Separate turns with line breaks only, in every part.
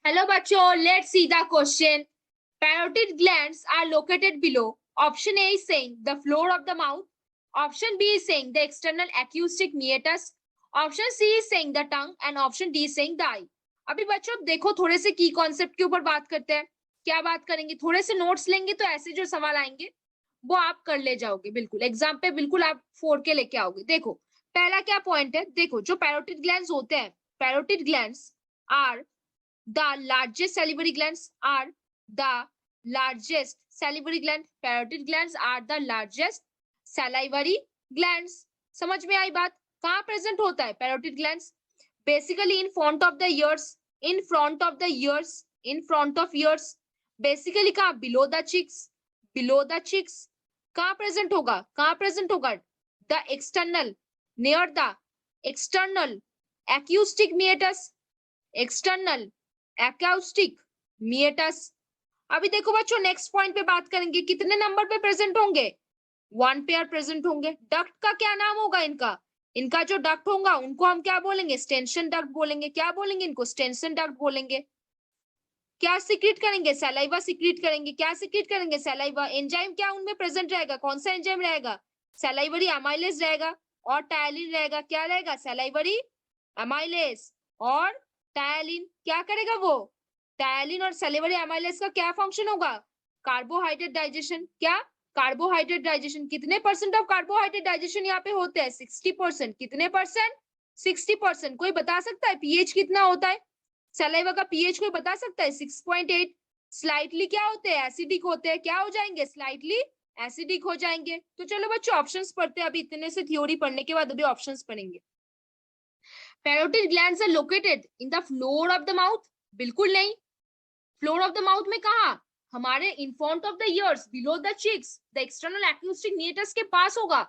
Hello bachcho, let's see the question. Parotid glands are located below. Option A is saying the floor of the mouth. Option B is saying the external acoustic meatus. Option C is saying the tongue and option D is saying the eye. अभी बच्चों देखो थोड़े से की concept के ऊपर बात करते हैं. क्या बात करेंगे, थोड़े से नोट्स लेंगे तो ऐसे जो सवाल आएंगे वो आप कर ले जाओगे. बिल्कुल एग्जाम पे बिल्कुल आप 4 के लेके आओगे. देखो पहला क्या पॉइंट है, देखो जो पैरोटिड ग्लैंड्स होते हैं, parotid glands are the largest salivary glands are the largest salivary gland. Parotid glands are the largest salivary glands. समझ में आई बात. कहाँ प्रेजेंट होता है parotid glands? Basically in front of the ears, in front of the ears, in front of ears. Basically कहाँ? Below the cheeks, below the cheeks. कहाँ present होगा, कहाँ प्रेजेंट होगा? The external, near the external acoustic meatus, external acoustic meatus. अभी देखो बच्चों next point पे बात करेंगे. कितने नंबर पे प्रेजेंट होंगे? 1 पेयर प्रेजेंट होंगे. डक्ट का क्या नाम होगा इनका? इनका जो डक्ट होगा उनको हम क्या बोलेंगे? स्टेंशन डक्ट बोलेंगे. क्या बोलेंगे इनको? स्टेंशन डक्ट बोलेंगे. क्या सिक्रीट करेंगे? सलाइवा सिक्रीट करेंगे. क्या सिक्रीट करेंगे? सलाइवा. एंजाइम क्या उनमें प्रेजेंट रहेगा? कौन सा एंजाइम रहेगा? सलाइवरी अमाइलेज रहेगा और टायलिन रहेगा. क्या रहेगा? सलाइवरी अमाइलेज और टायलिन. क्या करेगा वो? टायलिन और सलाइवरी अमाइलेज का क्या फंक्शन होगा? Carbohydrate digestion. क्या? Carbohydrate digestion. कितने परसेंट ऑफ कार्बोहाइड्रेट डाइजेशन यहाँ पे होते हैं? 60%. कितने परसेंट? 60%. कोई बता सकता है पीएच कितना होता है? सलाइवा का पीएच कोई बता सकता है? 6.8. स्लाइटली क्या होते हैं? एसिडिक होते हैं. क्या हो जाएंगे? स्लाइटली एसिडिक हो जाएंगे. तो चलो बच्चों ऑप्शंस पढ़ते हैं. अभी इतने से थ्योरी पढ़ने के बाद अभी ऑप्शंस पढ़ेंगे. Parotid glands are located in the floor of the mouth. बिल्कुल नहीं. फ्लोर ऑफ द माउथ में कहा? हमारे in front of the ears, below the cheeks, the external acoustic meatus के पास होगा.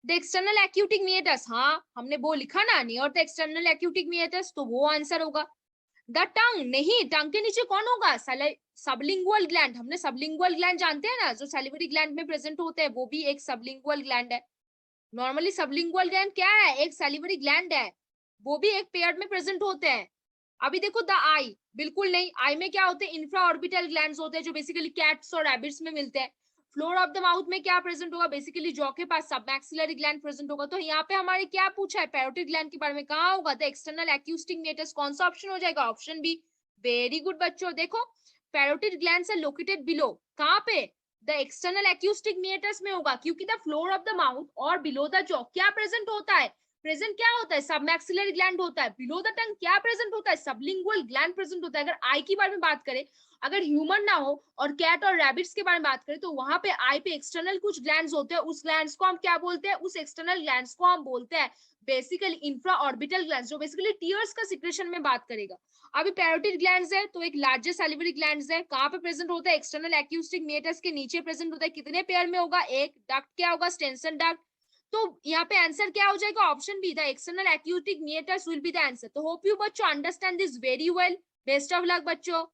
द एक्सटर्नल acoustic meatus, हाँ हमने वो लिखा ना, near the external acoustic meatus, तो वो आंसर होगा. द टंग नहीं, टंग के नीचे कौन होगा? Sublingual gland. हमने सबलिंगुअल ग्लैंड जानते हैं ना, जो सैलिवरी ग्लैंड में प्रेजेंट होते हैं, वो भी एक सबलिंगुअल ग्लैंड है. नॉर्मली सबलिंगुअल ग्लैंड क्या है? एक सैलिवरी ग्लैंड है. वो भी एक पेयर में प्रेजेंट होते हैं. अभी देखो द आई, बिल्कुल नहीं. आई में क्या होते हैं? इंफ्रा ऑर्बिटल ग्लैंड्स होते हैं जो बेसिकली कैट्स और रैबिट्स में मिलते हैं. फ्लोर ऑफ द माउथ में क्या प्रेजेंट होगा? बेसिकली जॉ के पास सबमैक्सिलरी ग्लैंड प्रेजेंट होगा. तो यहाँ पे हमारे क्या पूछा है? पैरोटिड ग्लैंड के बारे में. कहाँ होगा? The external acoustic meatus. कौन सा ऑप्शन हो जाएगा? Option B. वेरी गुड बच्चों. देखो parotid glands are located below. कहाँ पे? द एक्सटर्नल acoustic meatus में होगा, क्योंकि the floor of the mouth और बिलो द जॉ क्या प्रेजेंट होता है? प्रेजेंट क्या होता है? सबमैक्सिलरी ग्लैंड होता है. बिलो द टंग क्या प्रेजेंट होता है? सबलिंगुअल ग्लैंड प्रेजेंट होता है. अगर आई के बारे में बात करें, अगर ह्यूमन ना हो और कैट और रैबिट्स के बारे में बात करें, तो वहां पे आई पे एक्सटर्नल कुछ ग्लैंड्स होते हैं. उस ग्लैंड्स को हम क्या बोलते हैं? उस एक्सटर्नल ग्लैंड्स को हम बोलते हैं बेसिकली इंफ्रा ऑर्बिटल ग्लैंड्स, जो बेसिकली टीयर्स का सिक्रेशन में बात करेगा. अभी पैरोटिड ग्लैंड्स है तो एक लार्जेस्ट सैलिवरी ग्लैंड्स है. कहाँ पे प्रेजेंट होता है? एक्सटर्नल acoustic meatus के नीचे प्रेजेंट होता है. कितने पेयर में होगा? एक. डक्ट क्या होगा? Stensen duct. तो यहाँ पे आंसर क्या हो जाएगा? Option B. The external acoustic meatus will be the answer. तो होप यू बच्चों understand this very well. Best of luck बच्चों.